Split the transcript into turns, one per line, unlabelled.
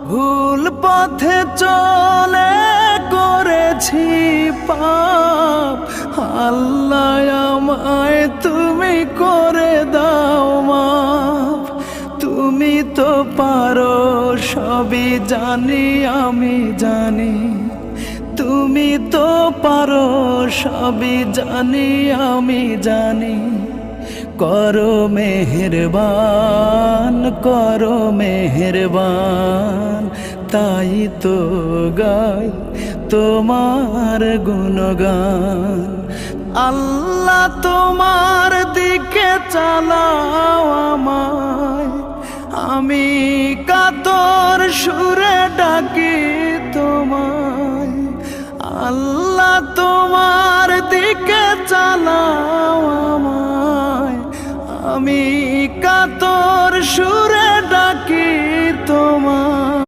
ভুল পথে চলে করেছি পাপ, আল্লাহ আমায় তুমি করে দাও মাফ। তুমি তো পারো সবই জানি আমি জানি, তুমি তো পারো সবই জানি আমি জানি। করো মেহেরবান, করো মেহেরবান, তাই তো গাই তোমার গুণগান। আল্লাহ তোমার দিকে চালাও আমায়, আমি কাতর সুরে ডাকি তোমায়। আল্লাহ তোমার দিকে চালাও আমায়, আমি কাতর সুরে